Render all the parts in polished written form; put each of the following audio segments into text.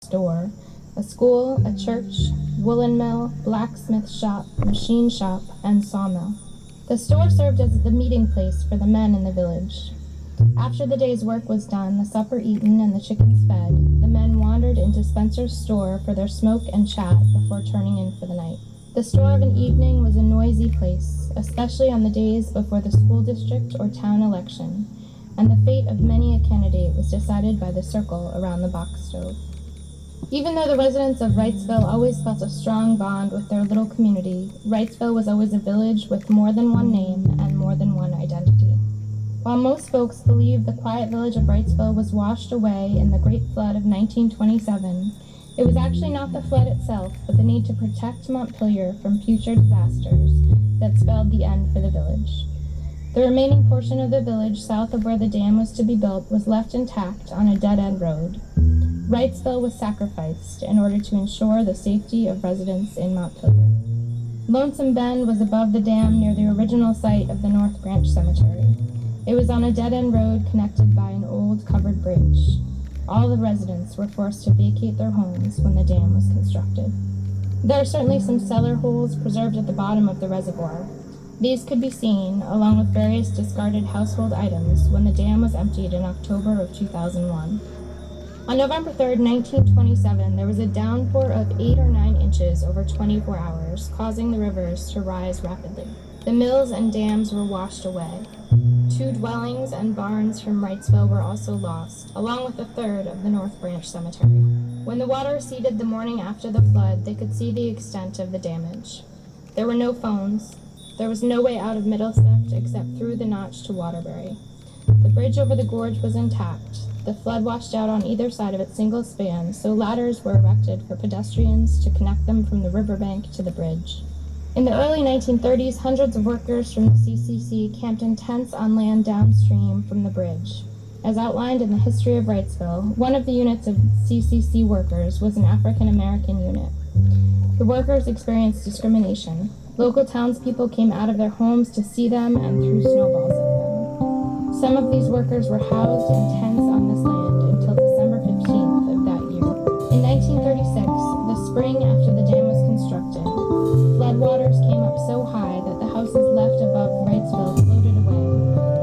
Store, a school, a church, woolen mill, blacksmith shop, machine shop, and sawmill. The store served as the meeting place for the men in the village. After the day's work was done, the supper eaten, and the chickens fed, the men wandered into Spencer's store for their smoke and chat before turning in for the night. The store of an evening was a noisy place, especially on the days before the school district or town election, and the fate of many a candidate was decided by the circle around the box stove. Even though the residents of Wrightsville always felt a strong bond with their little community, Wrightsville was always a village with more than one name and more than one identity. While most folks believe the quiet village of Wrightsville was washed away in the Great Flood of 1927, it was actually not the flood itself, but the need to protect Montpelier from future disasters that spelled the end for the village. The remaining portion of the village south of where the dam was to be built was left intact on a dead-end road. Wrightsville was sacrificed in order to ensure the safety of residents in Montpelier. Lonesome Bend was above the dam near the original site of the North Branch Cemetery. It was on a dead-end road connected by an old covered bridge. All the residents were forced to vacate their homes when the dam was constructed. There are certainly some cellar holes preserved at the bottom of the reservoir. These could be seen, along with various discarded household items, when the dam was emptied in October of 2001. On November 3, 1927, there was a downpour of 8 or 9 inches over 24 hours, causing the rivers to rise rapidly. The mills and dams were washed away. 2 dwellings and barns from Wrightsville were also lost, along with a third of the North Branch Cemetery. When the water receded the morning after the flood, they could see the extent of the damage. There were no phones. There was no way out of Middlesex except through the notch to Waterbury. The bridge over the gorge was intact. The flood washed out on either side of its single span, so ladders were erected for pedestrians to connect them from the riverbank to the bridge. In the early 1930s, hundreds of workers from the CCC camped in tents on land downstream from the bridge. As outlined in the history of Wrightsville, one of the units of CCC workers was an African-American unit. The workers experienced discrimination. Local townspeople came out of their homes to see them and threw snowballs at them. Some of these workers were housed in tents on this land until December 15th of that year. In 1936, the spring after the dam was constructed, floodwaters came up so high that the houses left above Wrightsville floated away,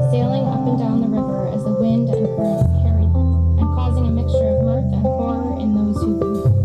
sailing up and down the river as the wind and current carried them, and causing a mixture of mirth and horror in those who viewed them.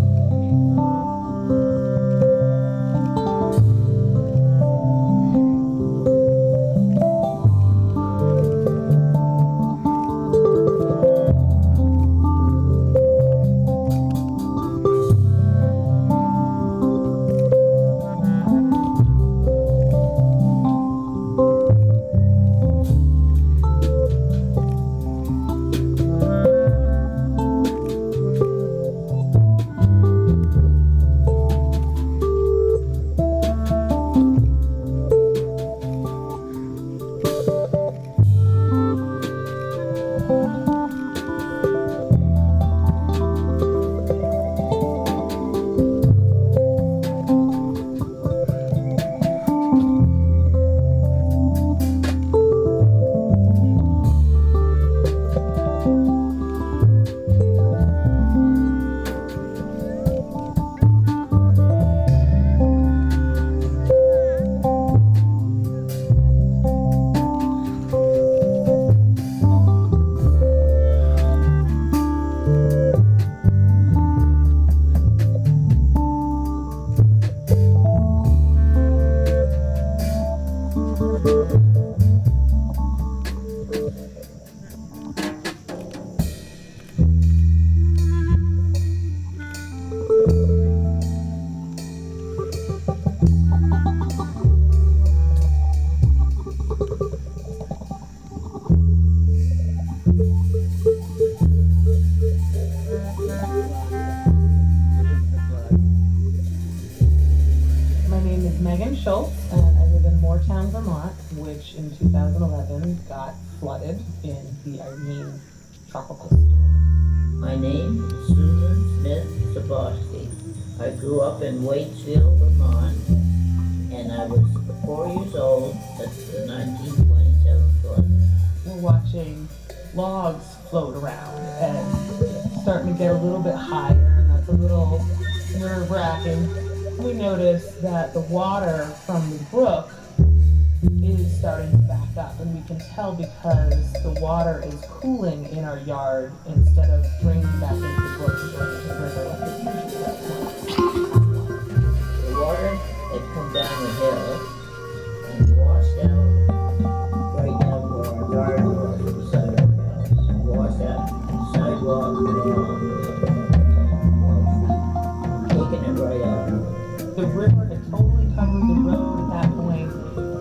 In 2011 got flooded in the Irene tropical storm. My name is Susan Smith Saboski. I grew up in Wrightsville, Vermont, and I was 4 years old at the 1927 flood. We're watching logs float around, and higher, and that's a little nerve-wracking. We notice that the water from the brook is starting to back up, and we can tell because the water is cooling in our yard instead of draining back into the brook and going into the river like it usually does. The water had come down the hill and washed out right down where our garden was beside our house. Washed out the sidewalk and all, taking it right out. The river had totally covered the road at that point.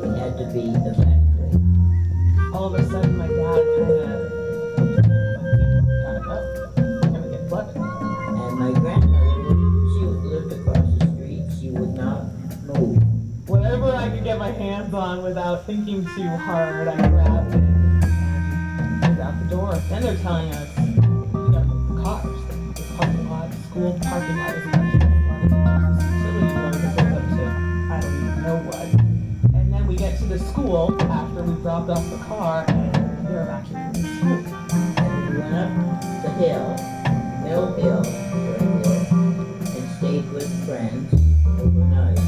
It had to be evacuated. All of a sudden, my dad kind of gotta go. We're gonna get flooded. And my grandmother, she lived across the street. She would not move. Whatever I could get my hands on without thinking too hard, I grabbed it and moved out the door. Then they're telling us we gotta move the cars. The parking lot, the school parking lot is about to get flooded. There's this utility road that goes up to I don't even know what. And then we get to the school after we dropped off the car and they're evacuating the school. And we went up the hill, Mill Hill, right there, and stayed with friends overnight.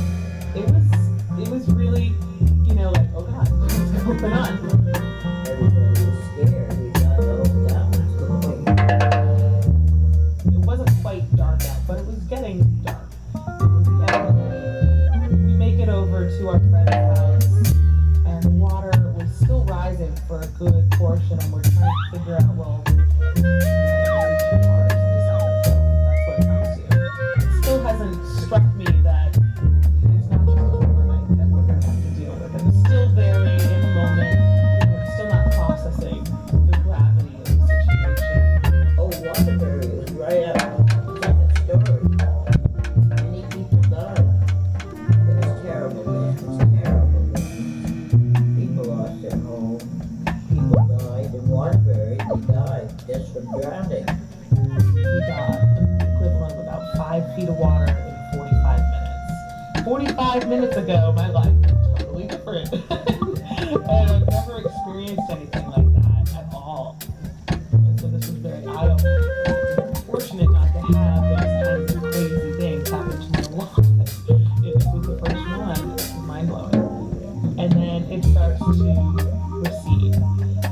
It was really, like, oh God, what's going on? Everybody was scared. We thought, oh, that was going. It wasn't quite dark out, but it was getting dark. We make it over to our friend's house, and the water was still rising for a good portion, and we're trying to figure out, well, that's what it comes to. It still hasn't struck me that it's not just overnight that we're going to have to deal with it. It's still very in the moment. We're still not processing the gravity of the situation. Oh, Waterbury was right up. Second story. Many people died. It was terrible, man. It was terrible. People lost their home. People died in Waterbury. They died just from drowning. We got the equivalent of about 5 feet of water in 45 minutes. 45 minutes ago, my life was totally different. And I've never experienced anything like that at all. And so this was very eye-opening. I'm fortunate not to have those kinds of crazy things happen to me a lot. This was the first one. It was mind-blowing. And then it starts to recede.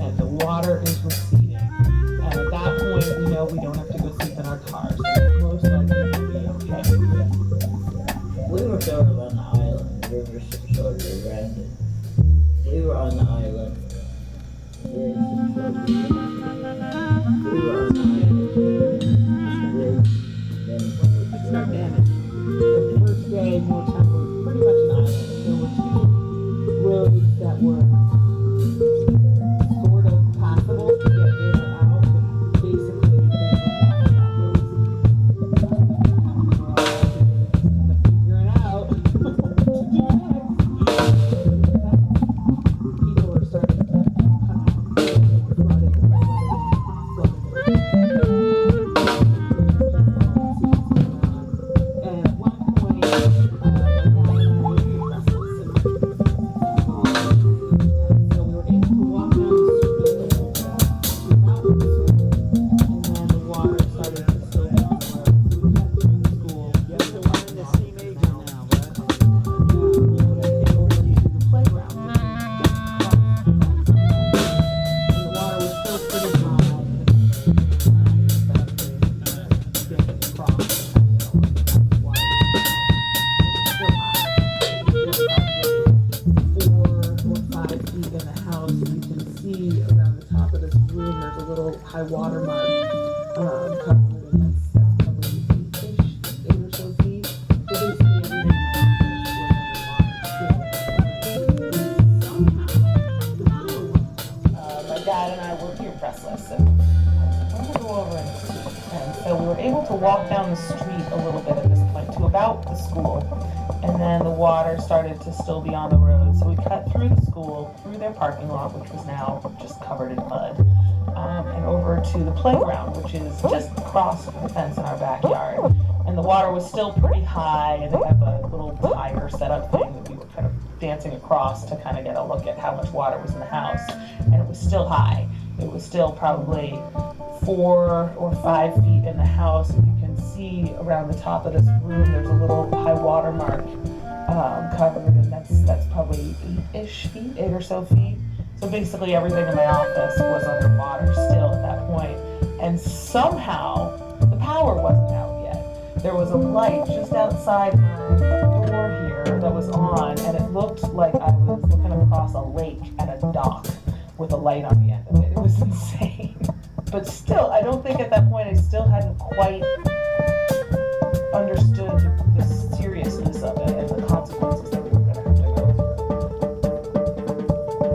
And the water is receding. And at that point, we know we don't have to go sleep in our cars. Most likely we'll be okay. We were sort of on the island. The river sort of around it. We were on the island. We were on the island. Then It's not damaged. The first day, Motown was pretty much an island. There were 2 roads that were sort of passable to get in or out, but basically they were figuring out what to do next. People were starting to come out. And at one point, my dad and I were really restless. So we were able to walk down the street to about the school, and then the water started to still be on the road. So we got through the school. Yes, they're one in the same age now, right? We were over to the playground. And the water was still pretty high. Getting across. High water mark covering, and that's probably 8 or so feet. So basically everything my dad and I were here restless, and I wanted to go over and see. And so we were able to walk down the street a little bit at this point to about the school. And then the water started to still be on the road. So we cut through the school, through their parking lot, which was now just covered in mud, and over to the playground, which is just across the fence in our backyard. And the water was still pretty high, and they have a little tire setup thing that we were kind of dancing across to kind of get a look at how much water was in the house. And it was still high. It was still probably 4 or 5 feet in the house. You can see around the top of this room, there's a little high water mark covered, and that's probably 8 or so feet. So basically everything in my office was underwater still at that point. And somehow the power wasn't out yet. There was a light just outside my door here that was on, and it looked like I was looking across a lake at a dock with a light on the end of it. It was insane. But still, I don't think at that point I still hadn't quite understood the seriousness of it and the consequences that we were going to have to go through.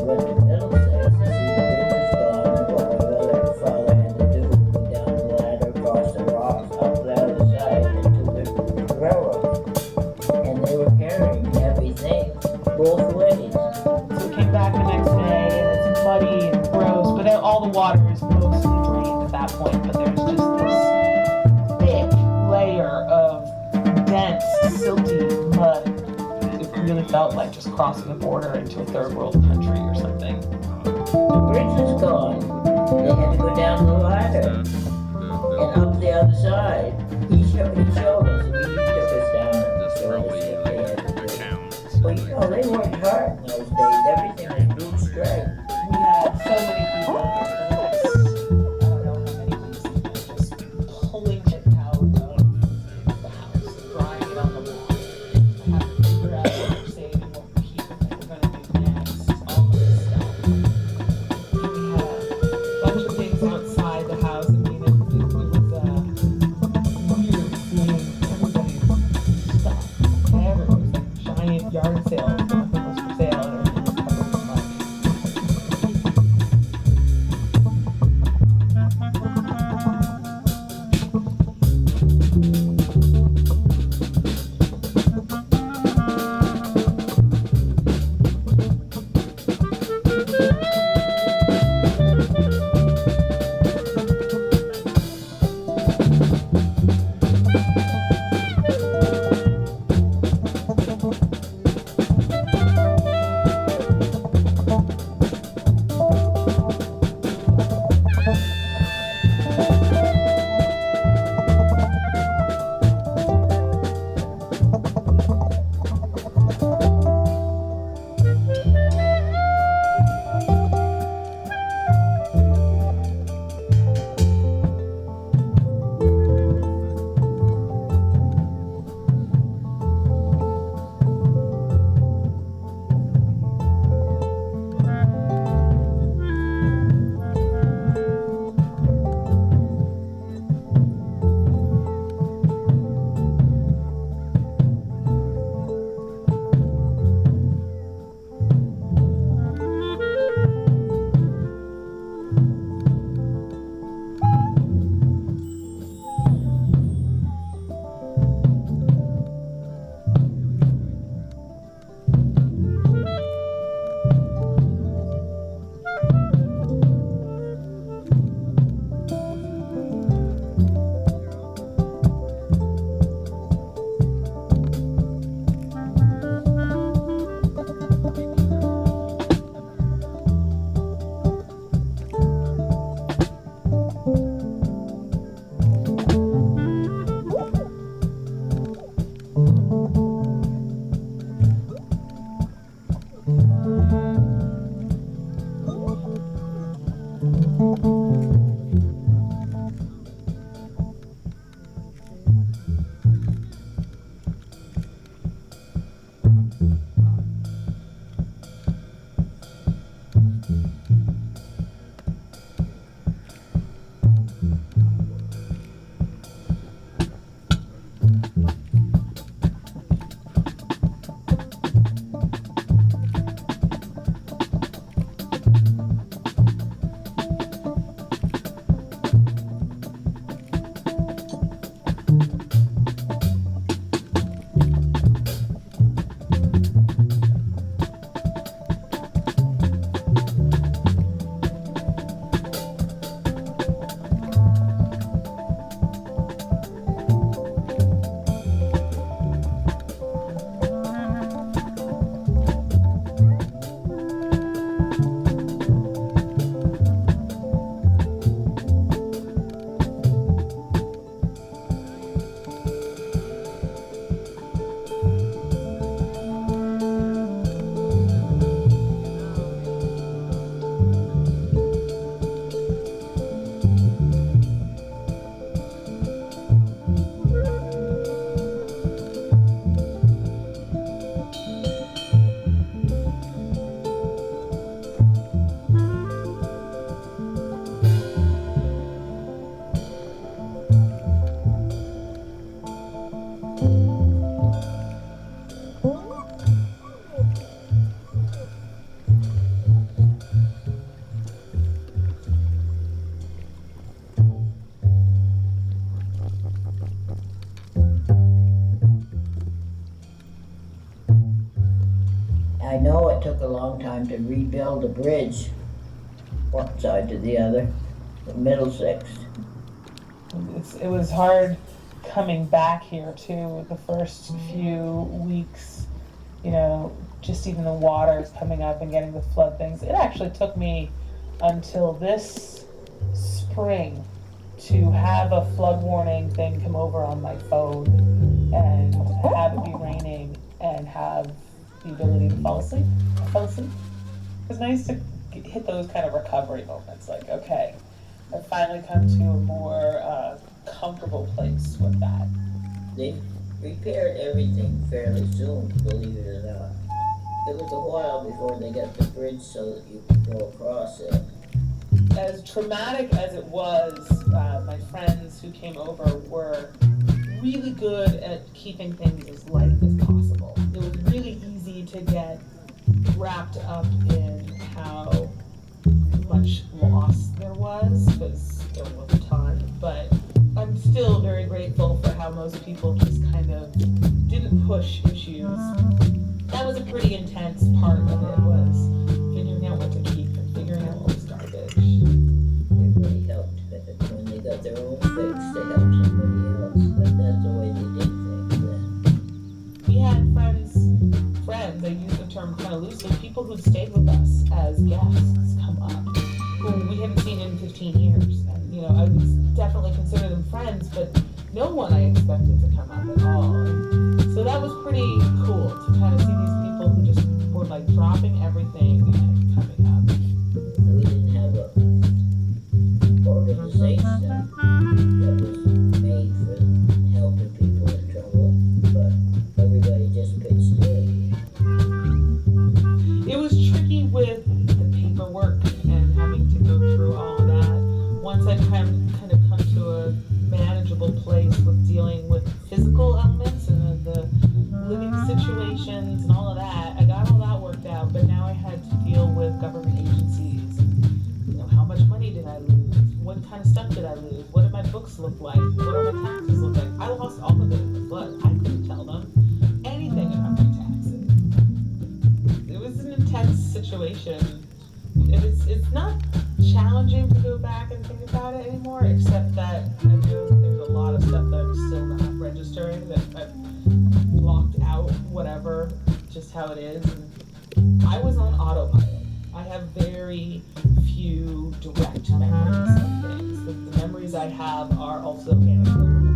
Went to Middlesex to see the bridge was gone, and what my father had to do was go down the ladder, across the rocks, up the other side, into the railroad. And they were carrying heavy things both ways. So we came back the next day, and it's muddy and gross, but all the water is mostly drained at that point, but there's just this thick layer of dense, silty mud. It really felt like just crossing the border into a third world country or something. The bridge was gone. They had to go down the ladder and up the other side. He showed us. He took us down and showed us what they had to do. Well, you know, they worked hard in those days. Everything was moved straight. We had so many people for the next, I don't know how many weeks, just pulling it out of the house, drying it on the lawn. I have to figure out what we're saving, what we're keeping, what we're going to do next, all of this stuff. And we had a bunch of things outside the house. I mean, it was weird seeing everybody's stuff everywhere. It was like giant yard sales. Nothing was for sale, and everything was covered in mud. trying to rebuild a bridge, one side to the other, from Middlesex. It was hard coming back here too. The first few weeks, just even the water coming up and getting the flood things. It actually took me until this spring to have a flood warning thing come over on my phone and have it be raining and have the ability to fall asleep. I fell asleep. It was nice to hit those kind of recovery moments. Like, okay, I've finally come to a more comfortable place with that. They repaired everything fairly soon, believe it or not. It was a while before they got the bridge so that you could go across it. As traumatic as it was, my friends who came over were really good at keeping things as light as possible. It was really easy to get wrapped up in how much loss there was, because there was a ton, but I'm still very grateful for how most people just kind of didn't push issues. That was a pretty intense part of it, was figuring out what to keep and figuring out what was garbage. It really helped when they got their own fix to help somebody else, but that's the way they did things then. We had friends, I use the term kind of loosely, people who'd stayed with us as guests come up, who we hadn't seen in 15 years. And, I would definitely consider them friends, but no one I expected to come up at all. And so that was pretty cool to kind of see these people who just were like dropping everything and coming up. We didn't have a organization that was made for helping people in trouble, but everybody just pitched in. It was tricky with the paperwork and having to go through all of that. Once I kind of come to a manageable place with dealing with physical elements and the living situations and all of that, I got all that worked out, but now I had to deal with government agencies. How much money did I lose? What kind of stuff did I lose? What did my books look like? What do my taxes look like? I lost all of it in the flood. I couldn't tell them anything about my taxes. It was an intense situation. It's not challenging to go back and think about it anymore, except that I know that there's a lot of stuff that I'm still not registering, that I've blocked out, whatever, just how it is. And I was on autopilot. I have very few direct memories of things. The memories I have are also anecdotal.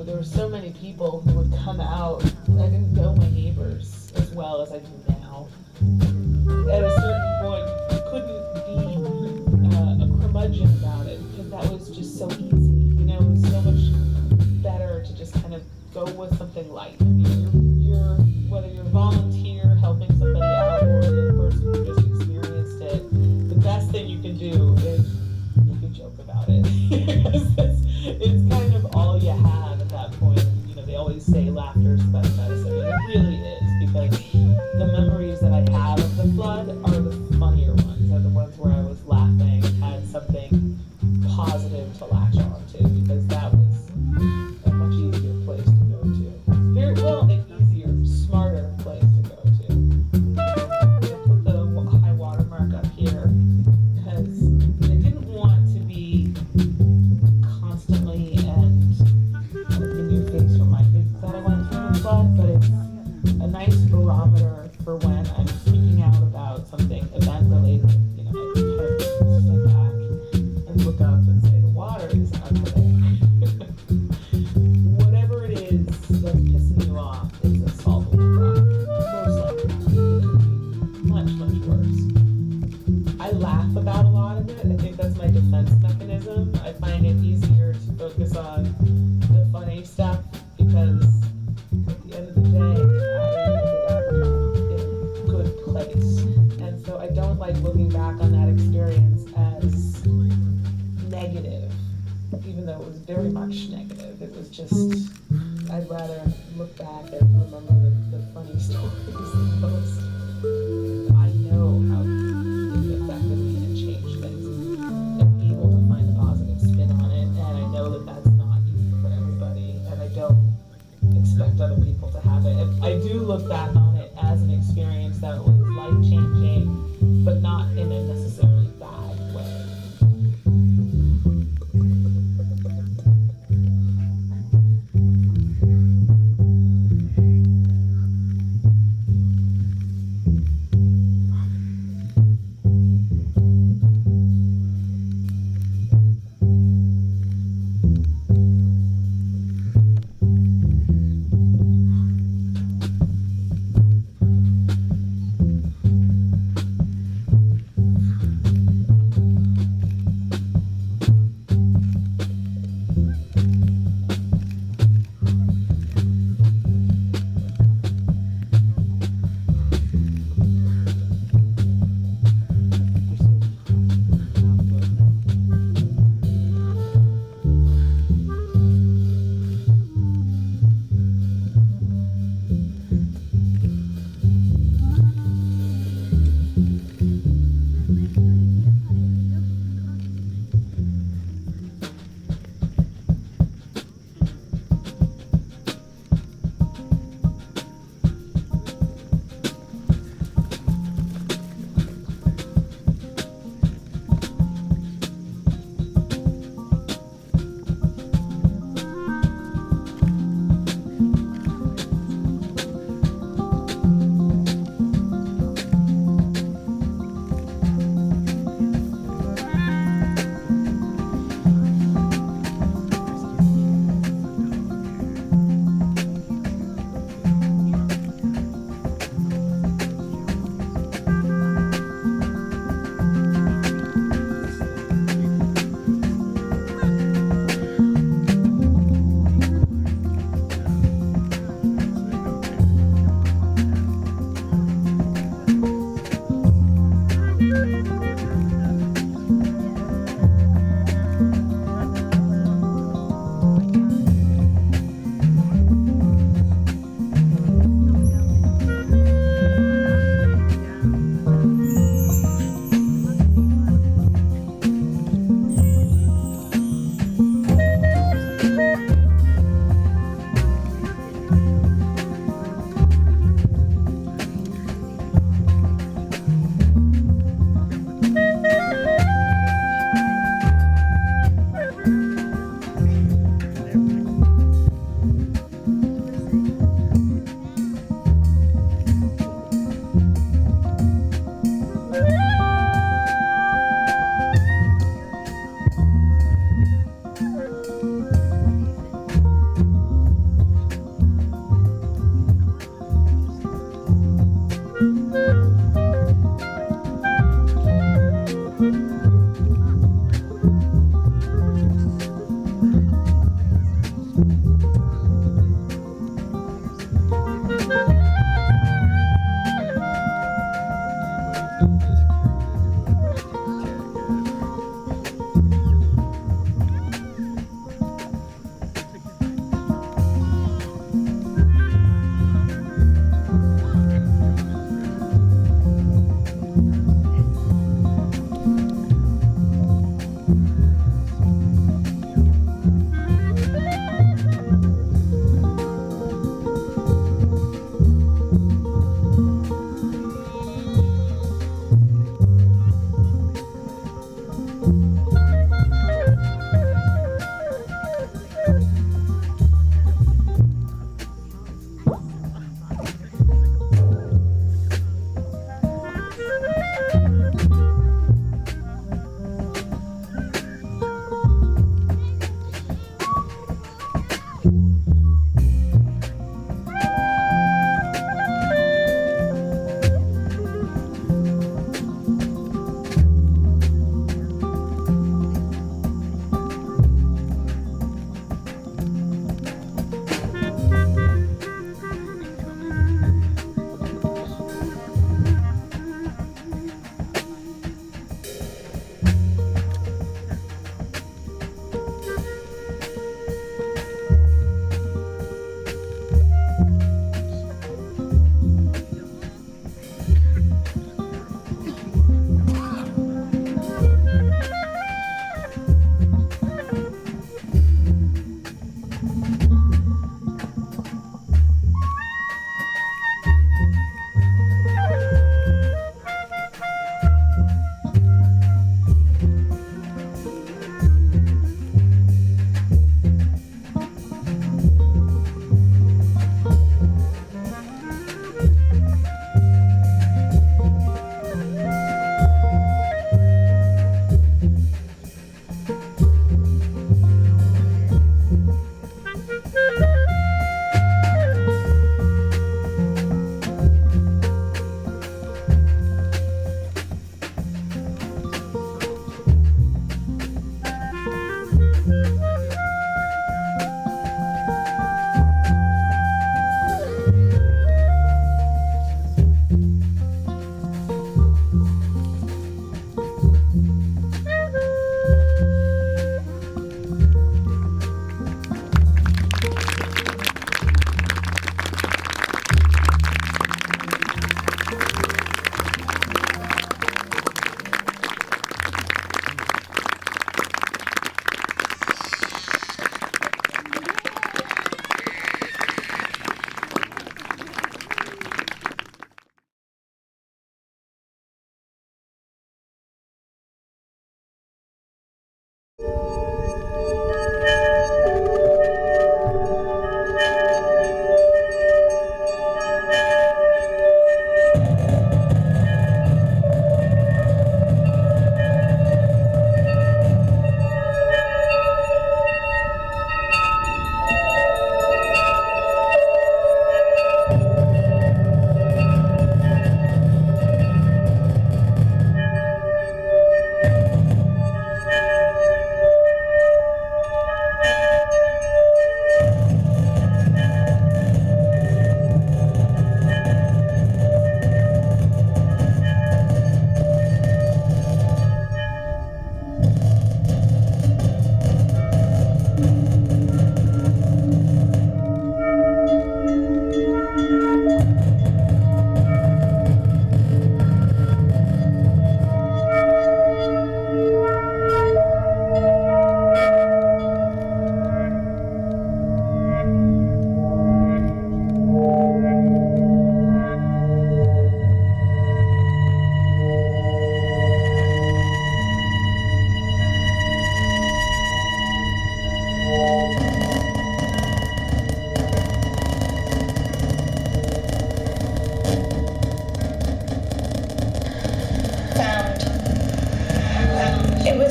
There were so many people who would come out. I didn't know my neighbors as well as I do now. At a certain point, you couldn't be a curmudgeon about it, because that was just so easy. It was so much better to just kind of go with something light. I mean, you're whether you're a volunteer helping somebody out or you're a person who just experienced it, the best thing you can do is you can joke about it. It's kind of all you have at that point. They always say laughter is the best medicine, and it really is, because the memories that I have of the flood are the funnier ones, are the ones where I was laughing, had something positive to latch on to, because that was a much easier place to go to. Very well, an easier, smarter place to go to. I put the high water mark up here because I didn't want to be constantly and in your face reminded that I went through the flood, but it's a nice barometer for when I'm speaking out about something event related. I can kind of step back and look up and say the water is up today. Whatever it is that's pissing you off is a solvable problem. Most likely, it could be much, much worse. I laugh about a lot of it. I think that's my defense mechanism. I find it easier to focus on the funny stuff, because at the end of the day, I ended up in a good place. And so I don't like looking back on that experience as negative, even though it was very much negative. It was just, I'd rather look back and remember the funny stories the most. I know how it affected me and changed things, and be able to find a positive spin on it. And I know that that's not easy for everybody, and I don't expect other people to have it. And I do look back on it as an experience that was life-changing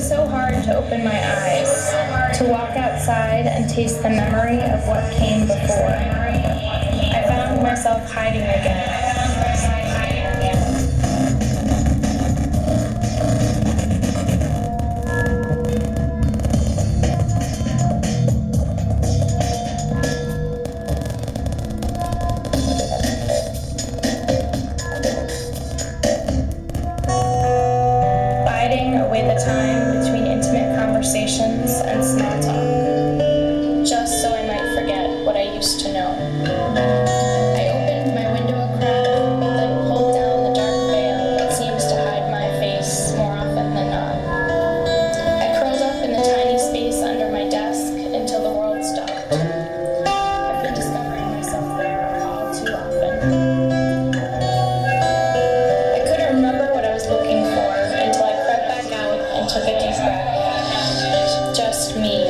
so hard to open my eyes, to walk outside and taste the memory of what came before. I found myself hiding again. Biding away the time between intimate conversations and small talk, just so I might forget what I used to know. I opened my window a crack, then pulled down the dark veil that seems to hide my face more often than not. I curled up in the tiny space under my desk until the world stopped. I've been discovering myself there all too often. I couldn't remember what I was looking for until I crept back out and took a deep breath. Just me.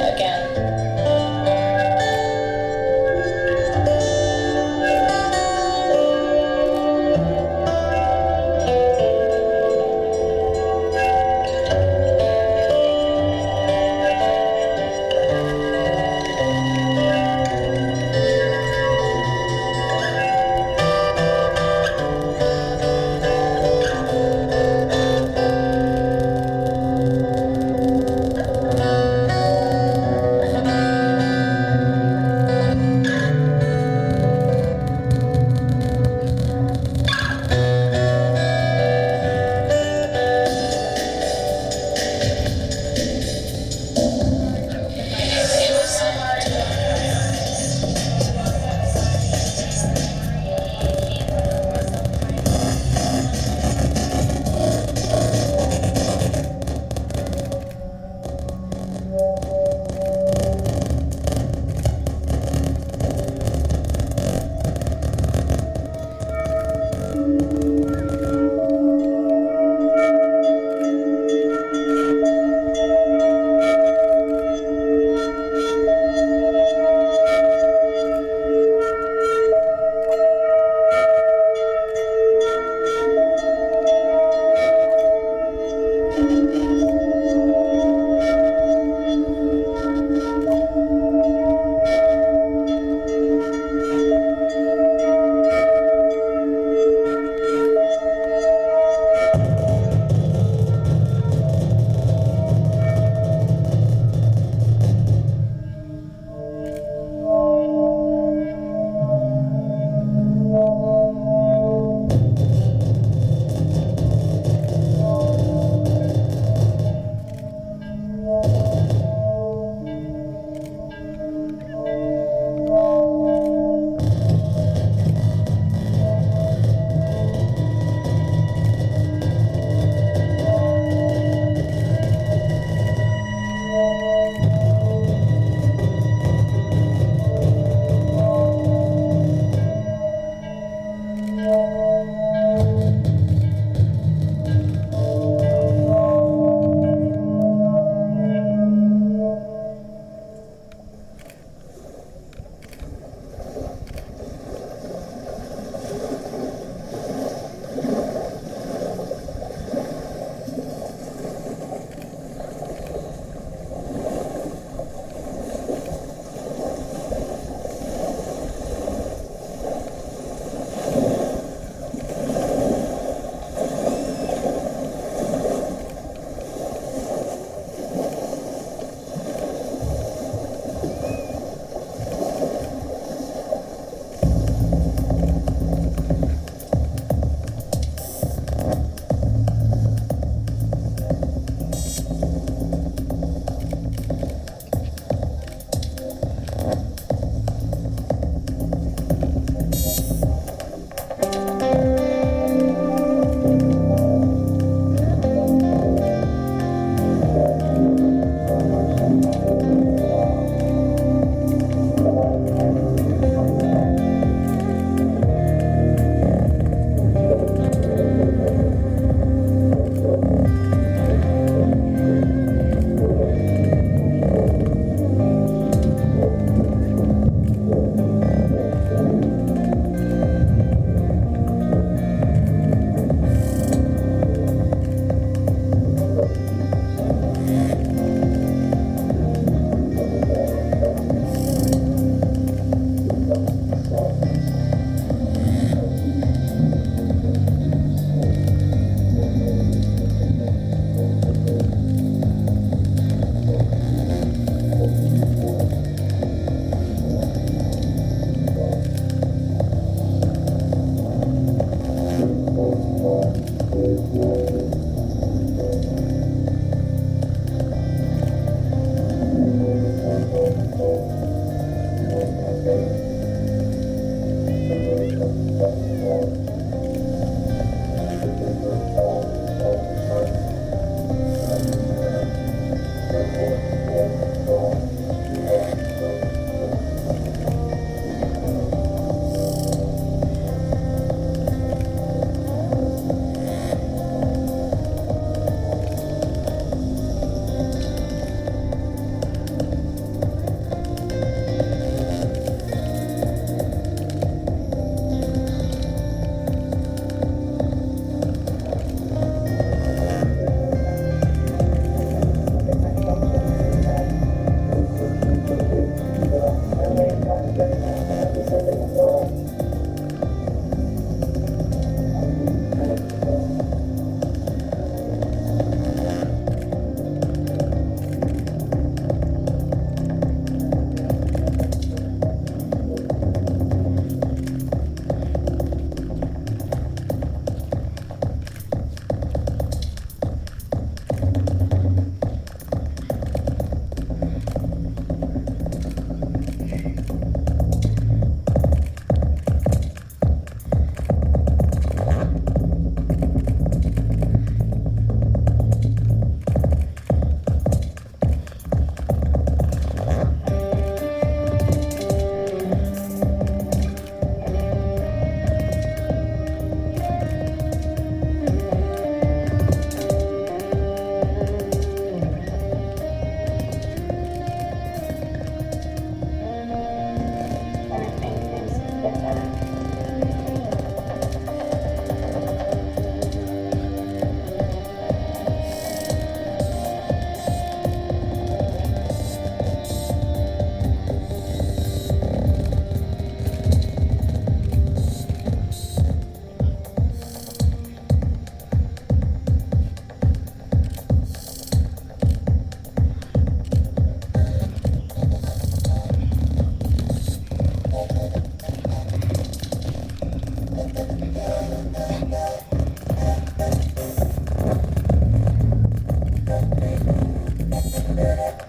Thank